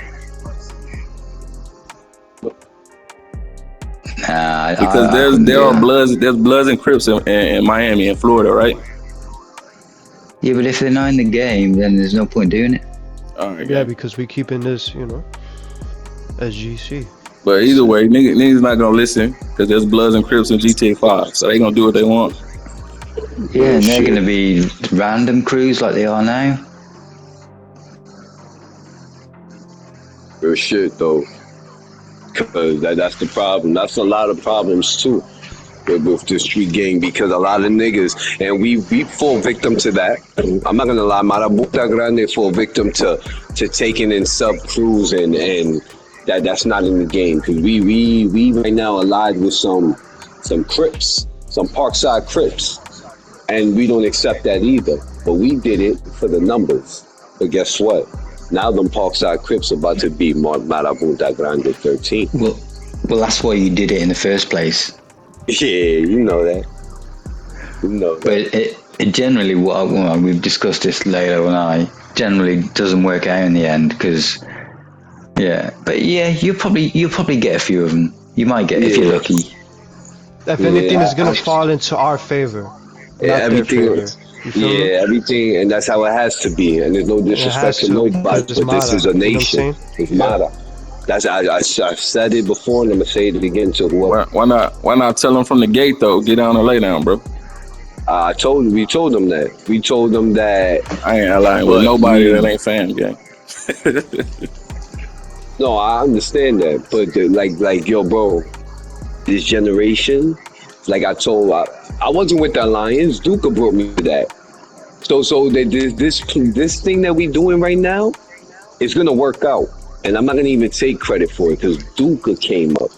Because I couldn't do that. there's Bloods and Crips in Miami and Florida, right? Yeah, but if they're not in the game, then there's no point doing it. All right, Yeah, yeah. because we keeping this, as GC. But either way, niggas not gonna listen because there's Bloods and Crips in GTA 5, so they gonna do what they want. Yeah, and they're Shit. going to be random crews like they are now. Real shit though. Cause that's the problem. That's a lot of problems too with the street gang because a lot of niggas and we fall victim to that. I'm not gonna lie, Marabunta Grande fall victim to taking in sub crews and that's not in the game. Cause we right now allied with some Crips, some Parkside Crips. And we don't accept that either. But we did it for the numbers. But guess what? Now them Parkside Crips are about to be Marabunta Grande 13. Well, that's why you did it in the first place. Yeah, you know that. You know that. But it generally, we've discussed this later when I generally doesn't work out in the end because, yeah. But yeah, you'll probably get a few of them. You might get if you're lucky. If anything, it's gonna fall into our favor. Yeah, everything. You feel me? Everything, and that's how it has to be. And there's no disrespect to nobody, but this is a nation. It's Mara. That's I've said it before, and I'm gonna say it again to whoever. Why not tell them from the gate though? Get down and lay down, bro. We told them that. We told them that. I ain't lying with nobody that ain't fam gang. No, I understand that, but like yo, bro, this generation, like I told, I wasn't with the Alliance. Duka brought me to that. So this thing that we doing right now is gonna work out, and I'm not gonna even take credit for it because Duka came up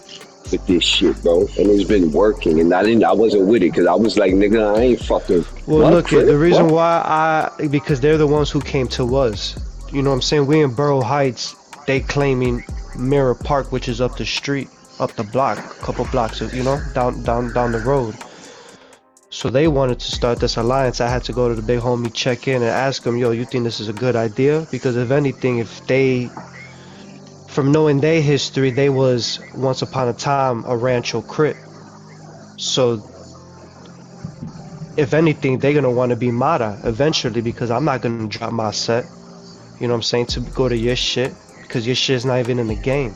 with this shit, bro, and it's been working. And I wasn't with it because I was like, nigga, I ain't fucking. Well, look, the reason why because they're the ones who came to us. You know what I'm saying? We in Borough Heights, they claiming Mirror Park, which is up the street, up the block, a couple blocks, down the road. So they wanted to start this alliance. I had to go to the big homie, check in, and ask him, yo, you think this is a good idea? Because if anything, from knowing their history, they was once upon a time a Rancho Crip. So if anything, they're gonna want to be Mata eventually because I'm not gonna drop my set. You know what I'm saying? To go to your shit because your shit's not even in the game.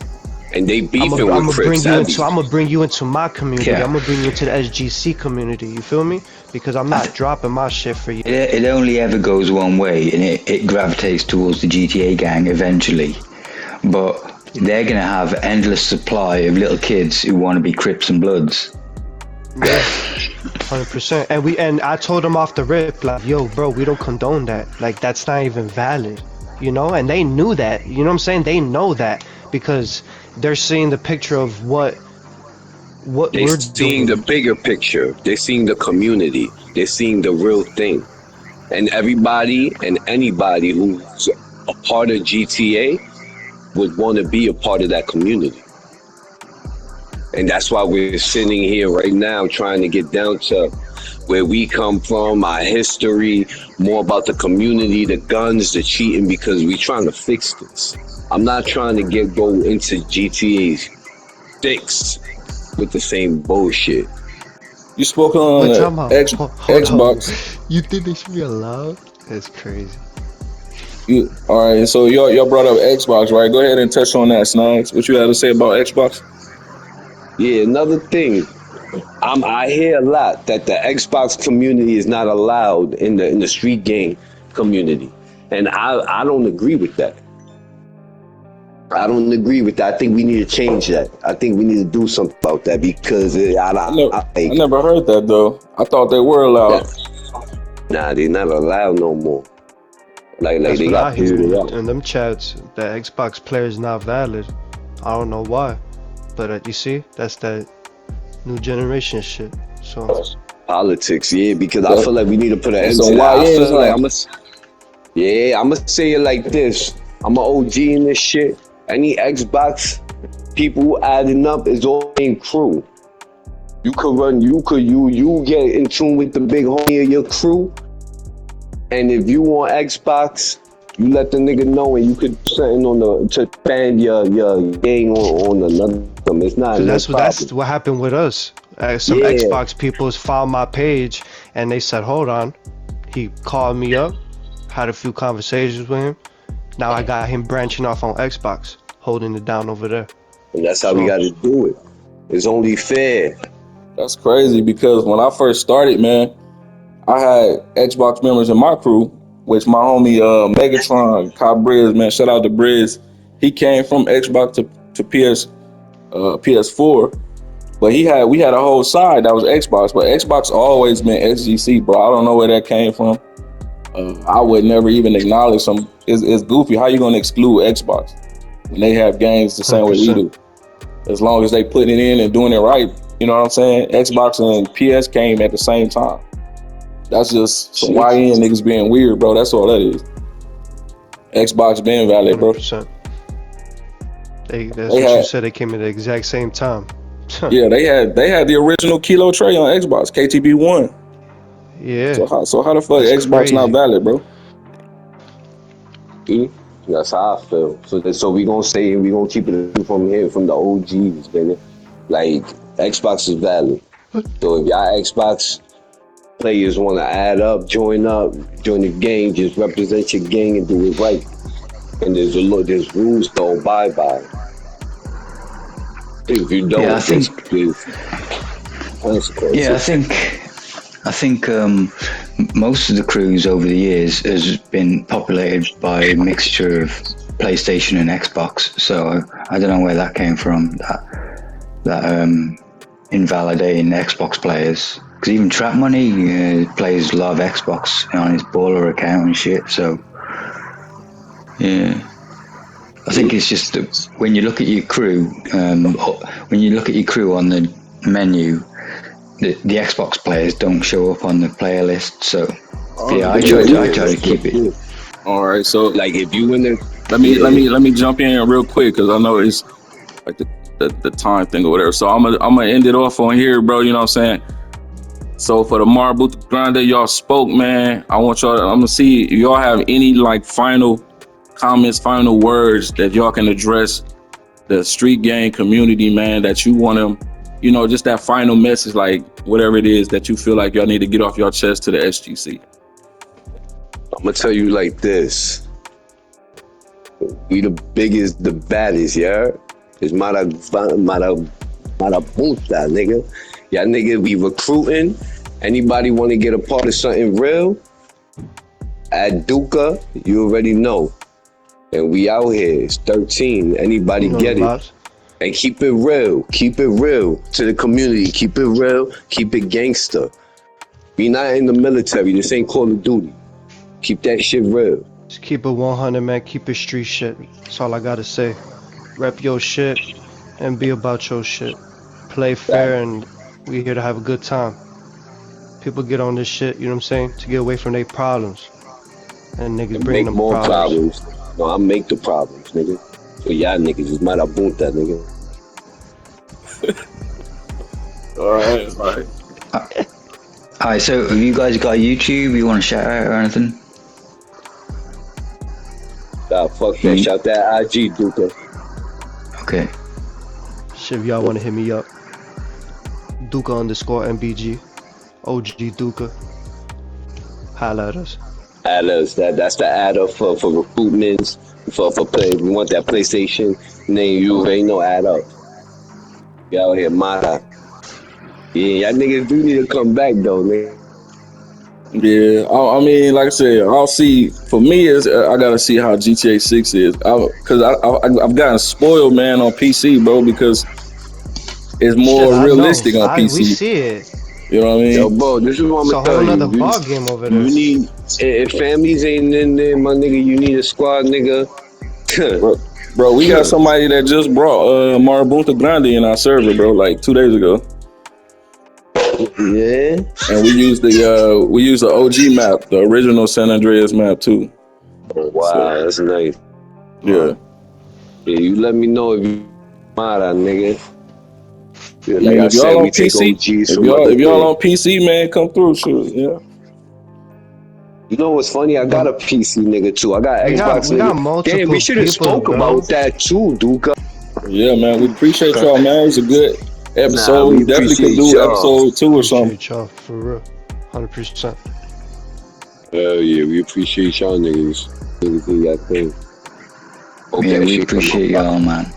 And they beefing with Crips. I'm gonna bring you into my community. Yeah. I'm gonna bring you into the SGC community. You feel me? Because I'm not dropping my shit for you. It only ever goes one way, and it gravitates towards the GTA gang eventually. But they're gonna have endless supply of little kids who want to be Crips and Bloods. Yeah, 100%. And I told them off the rip, like, yo, bro, we don't condone that. Like, that's not even valid. And they knew that. You know what I'm saying? They know that because they're seeing the picture of what They're seeing the bigger picture. They're seeing the community. They're seeing the real thing. And everybody and anybody who's a part of GTA would want to be a part of that community. And that's why we're sitting here right now trying to get down to where we come from, our history, more about the community, the guns, the cheating, because we're trying to fix this. I'm not trying to go into GTA 6 with the same bullshit. You spoke on Xbox. You think they should be allowed? That's crazy. All right, so y'all brought up Xbox, right? Go ahead and touch on that, Snaggz. What you had to say about Xbox? Yeah, another thing. I hear a lot that the Xbox community is not allowed in the street gang community, and I don't agree with that. I don't agree with that. I think we need to change that. I think we need to do something about that because I never heard that though. I thought they were allowed. Nah, they're not allowed no more. Like they got in them chats. The Xbox player is not valid. I don't know why, but you see, that's that new generation shit. So politics, yeah, because I feel like we need to put an end to that. I feel like I'm gonna say it like this. I'm an OG in this shit. Any Xbox people adding up is all same crew. You could run. You get in tune with the big homie of your crew, and if you on Xbox, you let the nigga know, and you could put something on to expand your gang on another. It's not no Cause problem. that's what happened with us. Some Yeah. Xbox people found my page and they said, "Hold on." He called me up, had a few conversations with him. Now I got him branching off on Xbox, holding it down over there. And that's how we got to do it. It's only fair. That's crazy because when I first started, man, I had Xbox members in my crew, which my homie Megatron, Kyle Briz, man, shout out to Briz. He came from Xbox to PS4, but we had a whole side that was Xbox, but Xbox always been SGC, bro. I don't know where that came from. I would never even acknowledge some. It's goofy. How you gonna exclude Xbox when they have games the same way we 100%. do? As long as they putting it in and doing it right, you know what I'm saying? Xbox and PS came at the same time. That's just some YN niggas being weird, bro. That's all that is. Xbox being valid, bro. 100%. That's what you said. They came at the exact same time. Yeah, they had the original Kilo tray on Xbox, KTB1. Yeah. So how the fuck That's Xbox crazy. not valid, bro? See? That's how I feel. So we gonna keep it from here, from the OGs, nigga. Like, Xbox is valid. So if y'all Xbox players want to add up, join the gang, just represent your gang and do it right. And there's rules to abide by. If you don't, Yeah, I think. there's consequences. Yeah, I think most of the crews over the years has been populated by a mixture of PlayStation and Xbox. So I don't know where that came from. That invalidating Xbox players. Because even Trap Money plays a lot of Xbox on his baller account and shit. So yeah, I think it's just that when you look at your crew, on the menu, the Xbox players don't show up on the player list. So yeah, I try to keep it. All right, so Like, if you in the let me jump in real quick because I know it's like the time thing or whatever. So I'm gonna end it off on here, bro. You know what I'm saying? So for the Marabunta Grande, y'all spoke, man. I'm gonna see if y'all have any like final comments, final words that y'all can address the street gang community, man, that you want them, you know, just that final message, like whatever it is that you feel like y'all need to get off your chest to the SGC. I'm gonna tell you like this. We the biggest, the baddest, yeah? It's Marabunta, nigga. Y'all niggas be recruiting. Anybody want to get a part of something real? At Duka, you already know. And we out here. It's 13. Anybody get it? And keep it real. Keep it real to the community. Keep it real. Keep it gangster. We not in the military. This ain't Call of Duty. Keep that shit real. Just keep it 100, man. Keep it street shit. That's all I gotta say. Rep your shit and be about your shit. Play fair, and we here to have a good time. People get on this shit, you know what I'm saying, to get away from their problems. And niggas bring them more problems. No, I make the problems, nigga. So y'all niggas is Marabunta, nigga. All right. Alright, so have you guys got a YouTube you want to shout out or anything? Nah, fuck that. Shout that IG, Duka. Okay. Shit, if y'all want to hit me up, Duka_MBG, OG Duka. Holla at us. That's the adder for recruitments, for play. We want that PlayStation name. You already know, add up. Y'all here, Mara. Yeah, y'all niggas do need to come back though, nigga. Yeah, I mean, like I said, I'll see. For me, is I gotta see how GTA 6 is, because I've gotten spoiled, man, on PC, bro, because it's more realistic on PC. We see it. You know what I mean? Yo, bro, this is what I'm gonna tell you. It's a whole nother ball game over there. You need, if families ain't in there, my nigga, you need a squad, nigga. Bro, we got somebody that just brought Marabunta Grande in our server, bro, like 2 days ago. Yeah. And we used the OG map, the original San Andreas map too. Oh, wow, that's nice. Yeah. Yeah, you let me know if you Mara, nigga. Yeah, I like mean, I if y'all said, on we take PC, OGs if from other y'all things. on PC, man, come through, sure. Yeah. You know what's funny? I got But a PC nigga too. I got we got Xbox we got nigga. Damn, we multiple should have peoples, spoke about bro. that too, Duka. Yeah, man. We appreciate y'all, man. It was a good Nah, episode. we We definitely could appreciate do y'all. episode 2 or something. Appreciate y'all for real, 100%. Hell yeah, we appreciate y'all niggas. Niggas do that thing. Hope Yeah, that we shit come out appreciate right. y'all, man.